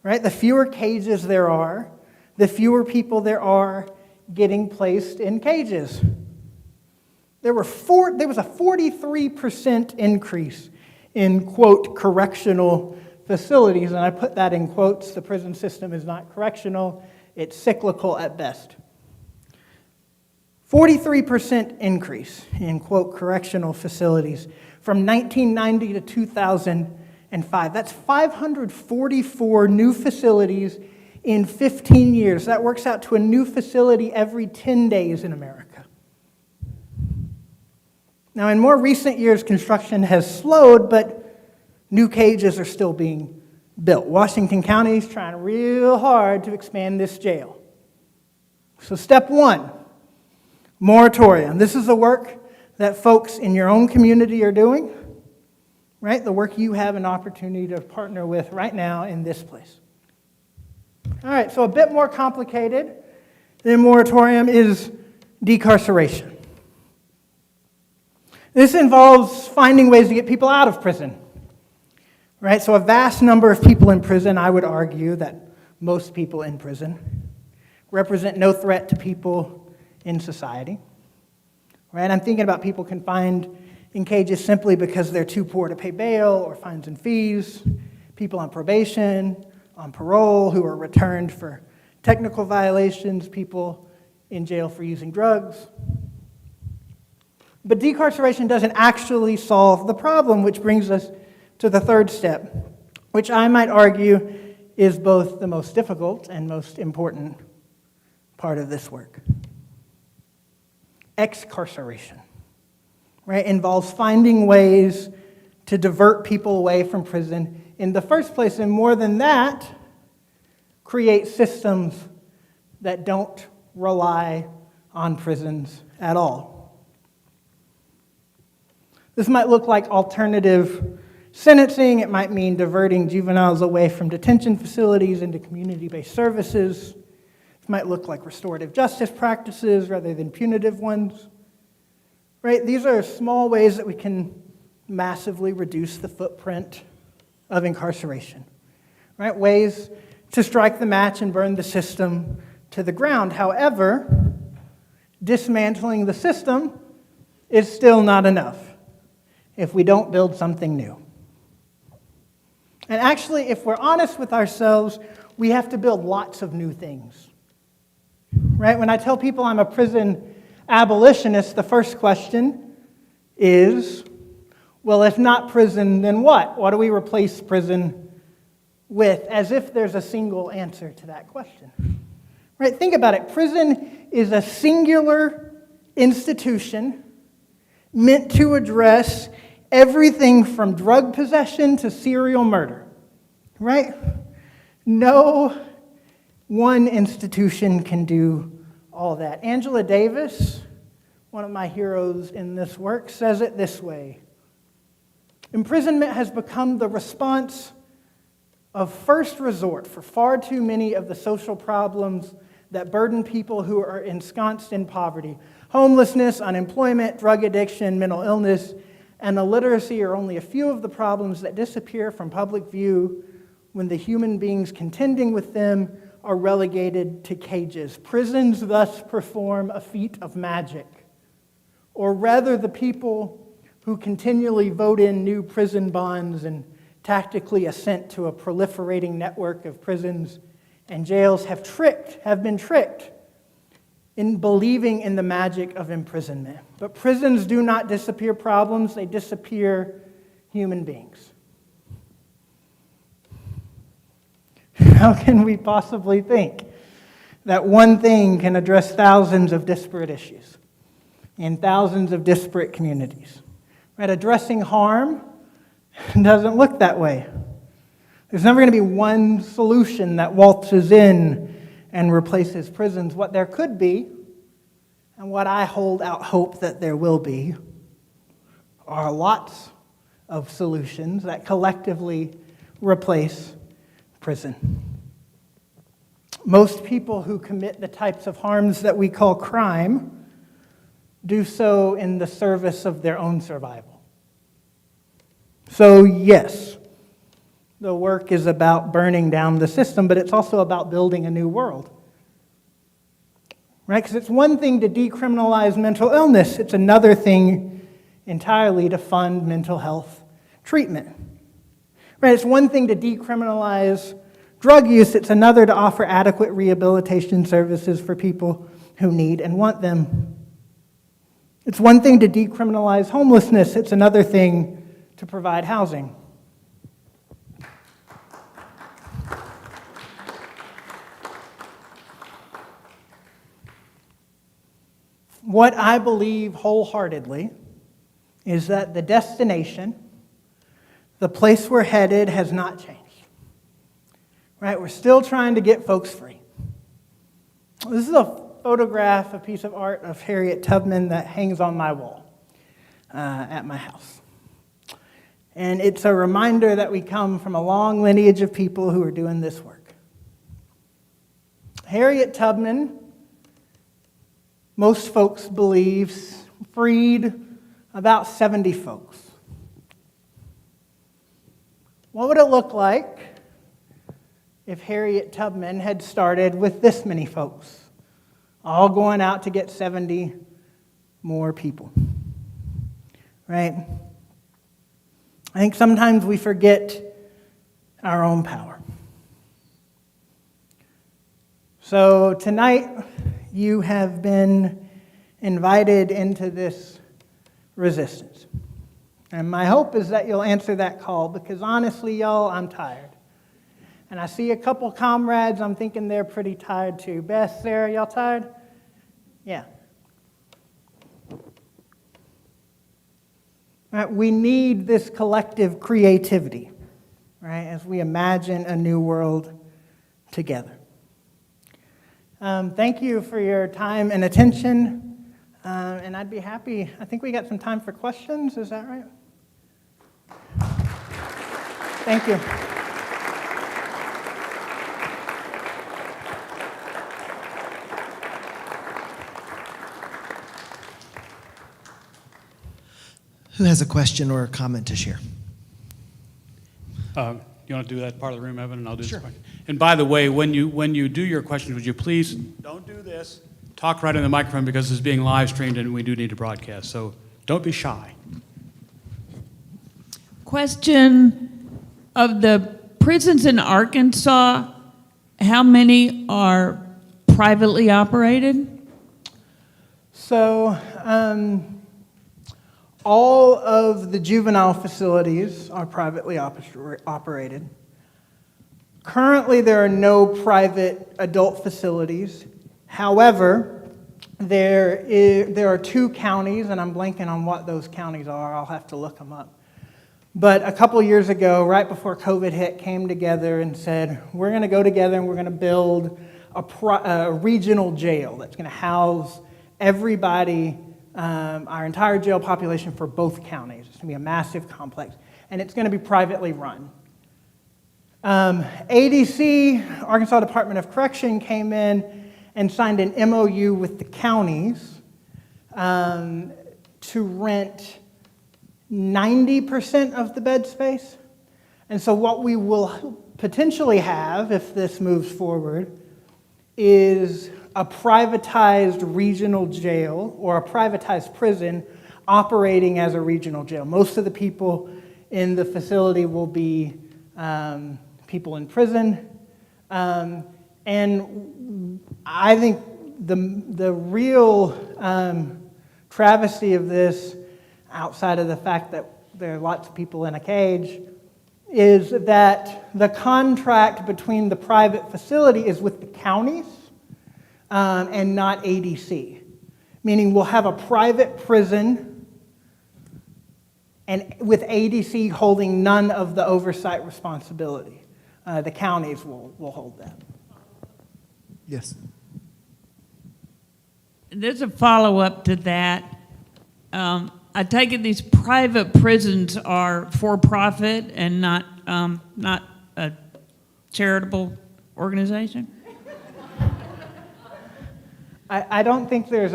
Right? The fewer cages there are, the fewer people there are getting placed in cages. There was a 43% increase in, quote, correctional facilities, and I put that in quotes. The prison system is not correctional. It's cyclical at best. 43% increase in, quote, correctional facilities from 1990 to 2005. That's 544 new facilities in 15 years. That works out to a new facility every 10 days in America. Now, in more recent years, construction has slowed, but new cages are still being built. Washington County is trying real hard to expand this jail. So step 1, moratorium. This is the work that folks in your own community are doing, right? The work you have an opportunity to partner with right now in this place. All right, so a bit more complicated than moratorium is decarceration. This involves finding ways to get people out of prison. Right? So a vast number of people in prison, I would argue that most people in prison, represent no threat to people in society. Right? I'm thinking about people confined in cages simply because they're too poor to pay bail or fines and fees, people on probation, on parole who are returned for technical violations, people in jail for using drugs. But decarceration doesn't actually solve the problem, which brings us to the third step, which I might argue is both the most difficult and most important part of this work. Excarceration, right, involves finding ways to divert people away from prison in the first place, and more than that, create systems that don't rely on prisons at all. This might look like alternative sentencing. It might mean diverting juveniles away from detention facilities into community-based services. It might look like restorative justice practices rather than punitive ones. Right? These are small ways that we can massively reduce the footprint of incarceration. Right? Ways to strike the match and burn the system to the ground. However, dismantling the system is still not enough if we don't build something new. And actually, if we're honest with ourselves, we have to build lots of new things. Right? When I tell people I'm a prison abolitionist, the first question is, well, if not prison, then what? What do we replace prison with? As if there's a single answer to that question. Right? Think about it. Prison is a singular institution meant to address everything from drug possession to serial murder. Right? No one institution can do all that. Angela Davis, one of my heroes in this work, says it this way: imprisonment has become the response of first resort for far too many of the social problems that burden people who are ensconced in poverty. Homelessness, unemployment, drug addiction, mental illness, and illiteracy are only a few of the problems that disappear from public view when the human beings contending with them are relegated to cages. Prisons thus perform a feat of magic. Or rather, the people who continually vote in new prison bonds and tactically assent to a proliferating network of prisons and jails have been tricked in believing in the magic of imprisonment. But prisons do not disappear problems, they disappear human beings. How can we possibly think that one thing can address thousands of disparate issues in thousands of disparate communities? Right? Addressing harm doesn't look that way. There's never going to be one solution that waltzes in and replaces prisons. What there could be, and what I hold out hope that there will be, are lots of solutions that collectively replace prison. Most people who commit the types of harms that we call crime do so in the service of their own survival. So yes, the work is about burning down the system, but it's also about building a new world. Right? Because it's one thing to decriminalize mental illness, it's another thing entirely to fund mental health treatment. Right? It's one thing to decriminalize drug use, it's another to offer adequate rehabilitation services for people who need and want them. It's one thing to decriminalize homelessness, it's another thing to provide housing. What I believe wholeheartedly is that the destination, the place we're headed, has not changed. Right? We're still trying to get folks free. This is a photograph, a piece of art of Harriet Tubman that hangs on my wall at my house. And it's a reminder that we come from a long lineage of people who are doing this work. Harriet Tubman, most folks believe, freed about 70 folks. What would it look like if Harriet Tubman had started with this many folks, all going out to get 70 more people? Right? I think sometimes we forget our own power. So tonight, you have been invited into this resistance. And my hope is that you'll answer that call, because honestly, y'all, I'm tired. And I see a couple comrades, I'm thinking they're pretty tired too. Beth, Sarah, y'all tired? Yeah. Right, we need this collective creativity, right, as we imagine a new world together. Thank you for your time and attention, and I'd be happy. I think we got some time for questions, is that right? Thank you. Who has a question or a comment to share? You want to do that part of the room, Evan, and I'll do Sure. this part? And by the way, when you do your questions, would you please don't do this? Talk right in the microphone because this is being live streamed and we do need to broadcast. So don't be shy. Question of the prisons in Arkansas, how many are privately operated? So, all of the juvenile facilities are privately operated. Currently, there are no private adult facilities. However, there are 2 counties, and I'm blanking on what those counties are. I'll have to look them up. But a couple years ago, right before COVID hit, came together and said, we're going to go together and we're going to build a regional jail that's going to house everybody, our entire jail population for both counties. It's going to be a massive complex, and it's going to be privately run. ADC, Arkansas Department of Correction, came in and signed an MOU with the counties to rent 90% of the bed space. And so what we will potentially have, if this moves forward, is a privatized regional jail or a privatized prison operating as a regional jail. Most of the people in the facility will be people in prison. And I think the real travesty of this, outside of the fact that there are lots of people in a cage, is that the contract between the private facility is with the counties and not ADC. Meaning we'll have a private prison and with ADC holding none of the oversight responsibility. The counties will hold that. Yes. There's a follow-up to that. I take it these private prisons are for-profit and not a charitable organization? I don't think there's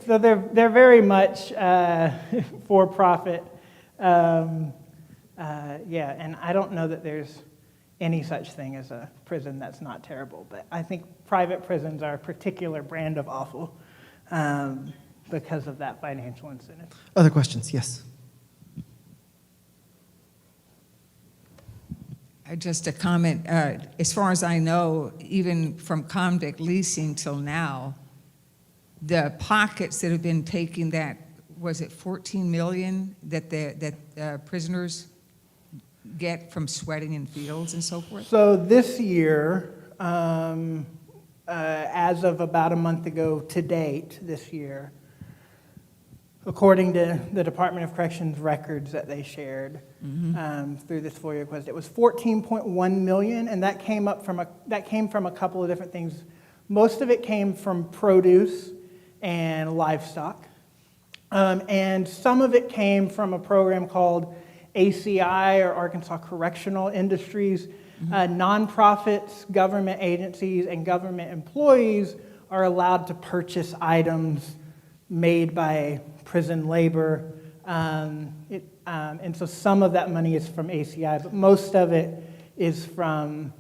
so they're very much for-profit. And I don't know that there's any such thing as a prison that's not terrible, but I think private prisons are a particular brand of awful. Because of that financial incentive. Other questions? Yes. Just a comment. As far as I know, even from Convict Leasing till now, the pockets that have been taking that, was it 14 million that prisoners get from sweating in fields and so forth? So this year, as of about a month ago to date, this year, according to the Department of Corrections records that they shared through this FOIA request, it was 14.1 million, and that came from a couple of different things. Most of it came from produce and livestock, and some of it came from a program called ACI, or Arkansas Correctional Industries. Nonprofits, government agencies, and government employees are allowed to purchase items made by prison labor, and so some of that money is from ACI, but most of it is from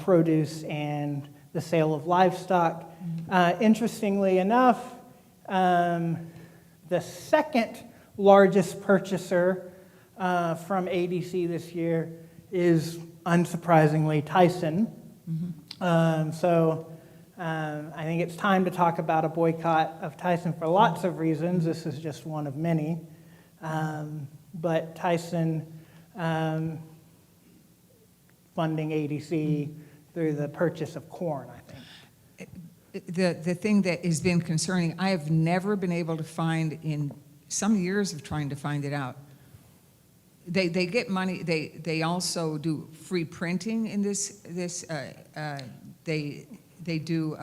produce and the sale of livestock. Interestingly enough, the second largest purchaser from ADC this year is, unsurprisingly, Tyson. I think it's time to talk about a boycott of Tyson for lots of reasons. This is just one of many. But Tyson funding ADC through the purchase of corn, I think. The thing that has been concerning, I have never been able to find, in some years of trying to find it out, they get money. They also do free printing in this. They do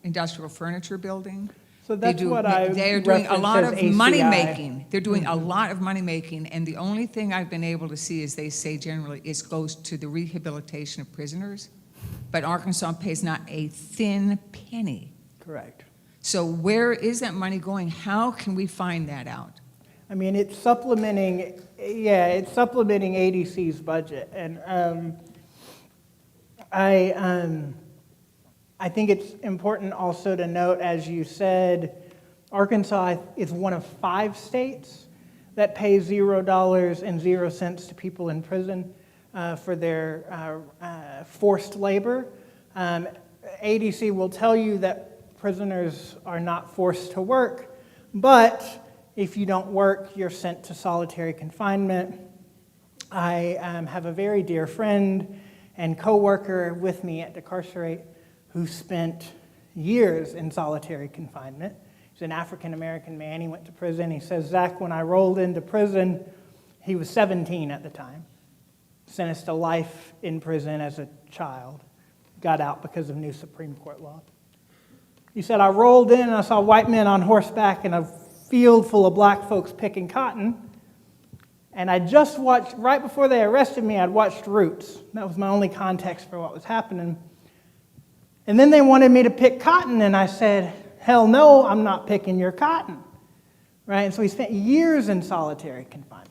industrial furniture building. So that's what They're doing a lot of money ACI. making. They're doing a lot of money making, and the only thing I've been able to see is they say generally it goes to the rehabilitation of prisoners, but Arkansas pays not a thin penny. Correct. So where is that money going? How can we find that out? I mean, it's supplementing ADC's budget, and I think it's important also to note, as you said, Arkansas is one of 5 states that pay $0 and 0 cents to people in prison for their forced labor. ADC will tell you that prisoners are not forced to work, but if you don't work, you're sent to solitary confinement. I have a very dear friend and co-worker with me at Decarceration who spent years in solitary confinement. He's an African-American man. He went to prison. He says, Zach, when I rolled into prison, he was 17 at the time, sentenced to life in prison as a child, got out because of new Supreme Court law. He said, I rolled in and I saw white men on horseback in a field full of black folks picking cotton. And I just watched, right before they arrested me, I'd watched Roots. That was my only context for what was happening. And then they wanted me to pick cotton, and I said, hell no, I'm not picking your cotton. Right? And so he spent years in solitary confinement.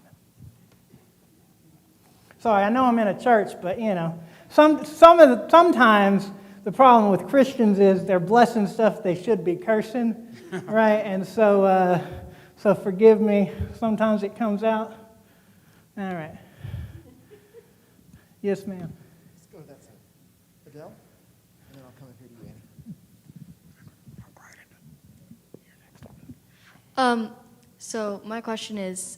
Sorry, I know I'm in a church, but sometimes the problem with Christians is they're blessing stuff they should be cursing, right? And so forgive me. Sometimes it comes out. All right. Yes, ma'am. Let's go to that side. Adele? And then I'll come up here to you, Annie. So my question is,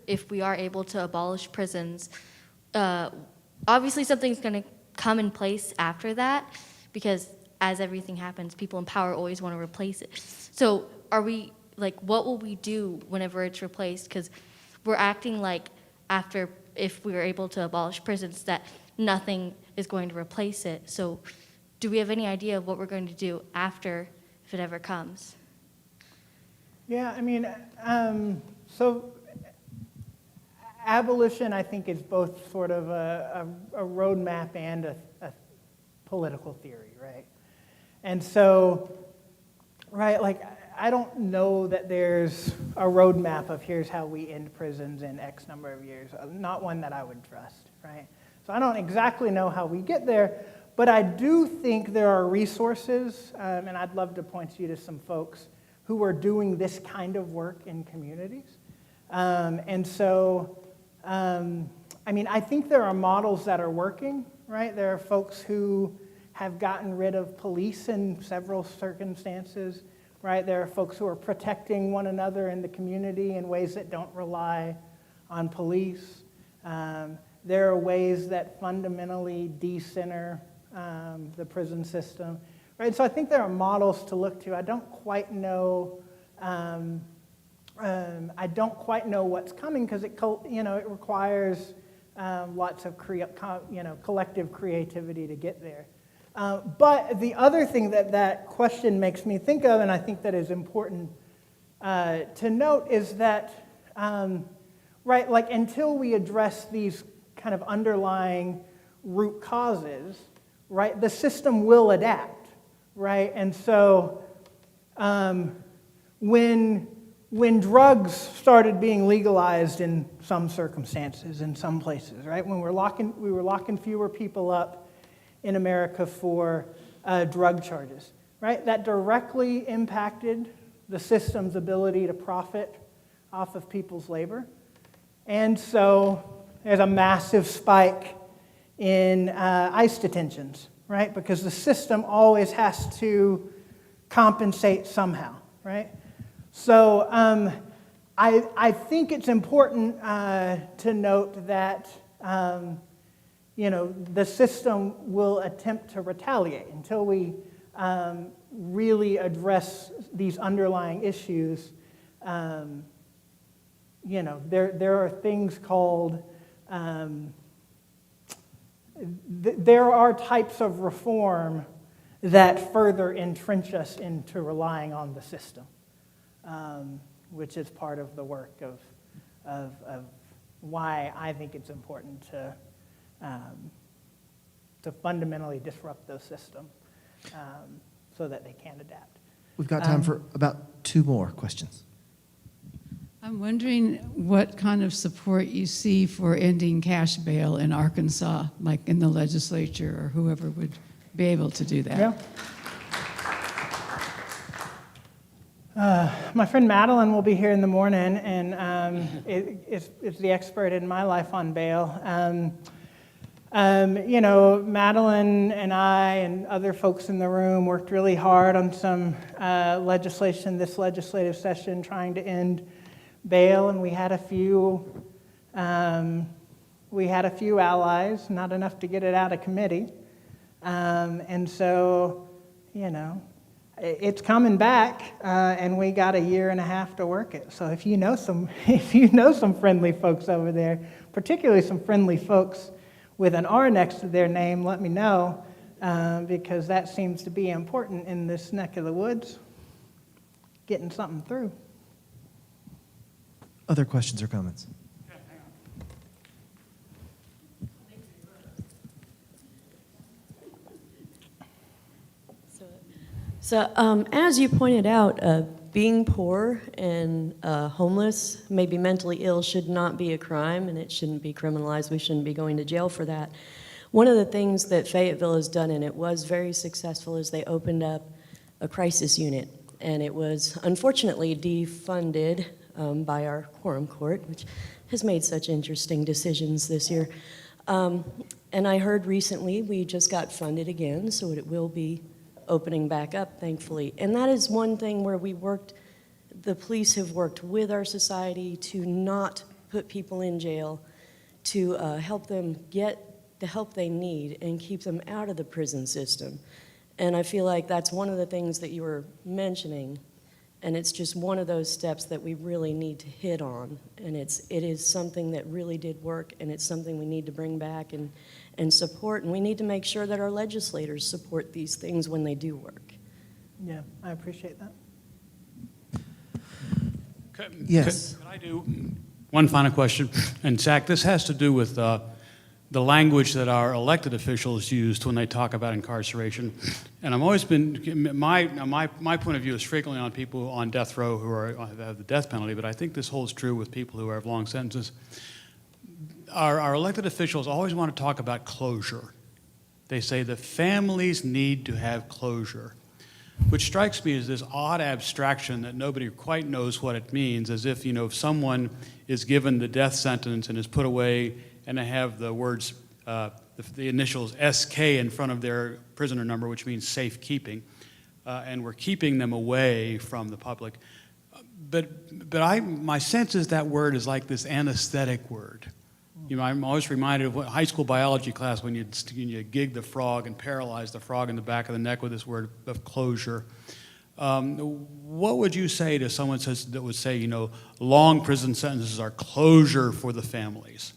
if we are able to abolish prisons, obviously something's going to come in place after that, because as everything happens, people in power always want to replace it. So what will we do whenever it's replaced? Because we're acting like if we were able to abolish prisons, that nothing is going to replace it. So do we have any idea of what we're going to do after, if it ever comes? Yeah, I mean, so abolition, I think, is both sort of a roadmap and a political theory, right? And so, right, I don't know that there's a roadmap of here's how we end prisons in X number of years. Not one that I would trust, right? So I don't exactly know how we get there, but I do think there are resources, and I'd love to point you to some folks who are doing this kind of work in communities. I think there are models that are working, right? There are folks who have gotten rid of police in several circumstances, right? There are folks who are protecting one another in the community in ways that don't rely on police. There are ways that fundamentally decenter the prison system. Right, so I think there are models to look to. I don't quite know. What's coming because it requires lots of collective creativity to get there. But the other thing that question makes me think of, and I think that is important to note, is that until we address these kind of underlying root causes, right, the system will adapt. Right, and so when drugs started being legalized in some circumstances, in some places, right, when we were locking fewer people up in America for drug charges, right, that directly impacted the system's ability to profit off of people's labor, and so there's a massive spike in ICE detentions. Right? Because the system always has to compensate somehow, right? So I think it's important to note that the system will attempt to retaliate until we really address these underlying issues. There are things called there are types of reform that further entrench us into relying on the system, which is part of the work of why I think it's important to fundamentally disrupt those systems so that they can adapt. We've got time for about 2 more questions. I'm wondering what kind of support you see for ending cash bail in Arkansas, like in the legislature or whoever would be able to do that. Yeah. My friend Madeline will be here in the morning, and is the expert in my life on bail. Madeline and I and other folks in the room worked really hard on some legislation this legislative session trying to end bail, and we had a few allies, not enough to get it out of committee, and so it's coming back, and we got a year and a half to work it. So if you know some friendly folks over there, particularly some friendly folks with an R next to their name, let me know, because that seems to be important in this neck of the woods, getting something through. Other questions or comments? So as you pointed out, being poor and homeless, maybe mentally ill, should not be a crime, and it shouldn't be criminalized. We shouldn't be going to jail for that. One of the things that Fayetteville has done, and it was very successful, is they opened up a crisis unit, and it was unfortunately defunded by our quorum court, which has made such interesting decisions this year. And I heard recently we just got funded again, so it will be opening back up, thankfully. And that is one thing where the police have worked with our society to not put people in jail, to help them get the help they need and keep them out of the prison system. And I feel like that's one of the things that you were mentioning, and it's just one of those steps that we really need to hit on. And it is something that really did work, and it's something we need to bring back and support, and we need to make sure that our legislators support these things when they do work. Yeah, I appreciate that. Yes. Could I do one final question? And Zach, this has to do with the language that our elected officials used when they talk about incarceration. And I've always been, my point of view is frequently on people on death row who have the death penalty, but I think this holds true with people who have long sentences. Our elected officials always want to talk about closure. They say the families need to have closure, which strikes me as this odd abstraction that nobody quite knows what it means, as if, if someone is given the death sentence and is put away and they have the words, the initials SK in front of their prisoner number, which means safekeeping, and we're keeping them away from the public. But my sense is that word is like this anesthetic word. I'm always reminded of high school biology class when you gig the frog and paralyze the frog in the back of the neck with this word of closure. What would you say to someone that would say, long prison sentences are closure for the families?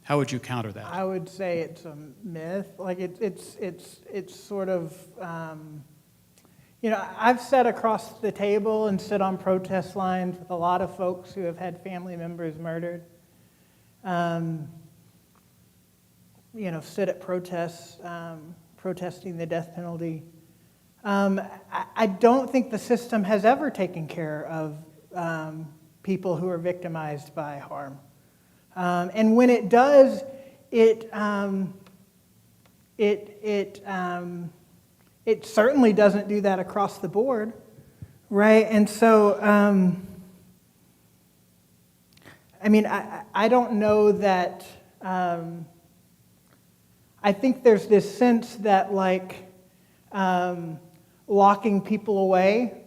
How would you counter that? I would say it's a myth. Like it's sort of, I've sat across the table and sit on protest lines with a lot of folks who have had family members murdered. Sit at protests, protesting the death penalty. I don't think the system has ever taken care of people who are victimized by harm. And when it does, it certainly doesn't do that across the board, right? And so, I don't know that. I think there's this sense that locking people away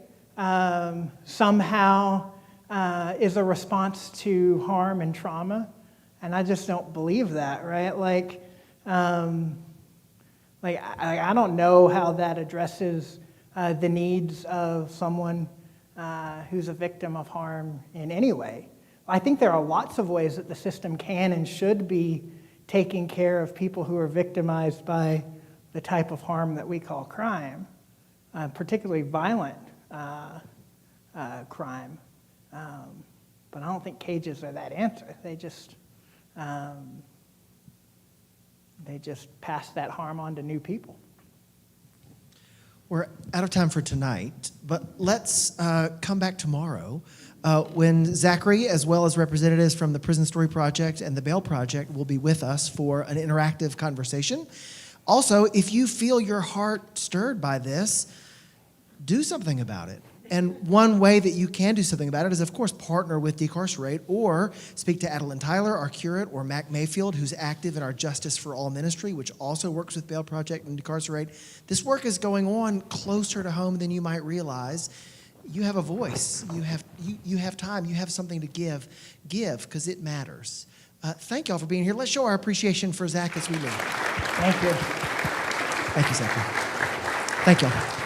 somehow is a response to harm and trauma, and I just don't believe that, right? I don't know how that addresses the needs of someone who's a victim of harm in any way. I think there are lots of ways that the system can and should be taking care of people who are victimized by the type of harm that we call crime, particularly violent crime. But I don't think cages are that answer. They just pass that harm on to new people. We're out of time for tonight, but let's come back tomorrow when Zachary, as well as representatives from the Prison Story Project and the Bail Project, will be with us for an interactive conversation. Also, if you feel your heart stirred by this, do something about it. And one way that you can do something about it is, of course, partner with Decarcerate or speak to Adeline Tyler, our curate, or Mac Mayfield, who's active in our Justice for All ministry, which also works with Bail Project and Decarcerate. This work is going on closer to home than you might realize. You have a voice. You have time. You have something to give. Give, because it matters. Thank y'all for being here. Let's show our appreciation for Zach as we leave. Thank you. Thank you, Zachary. Thank y'all.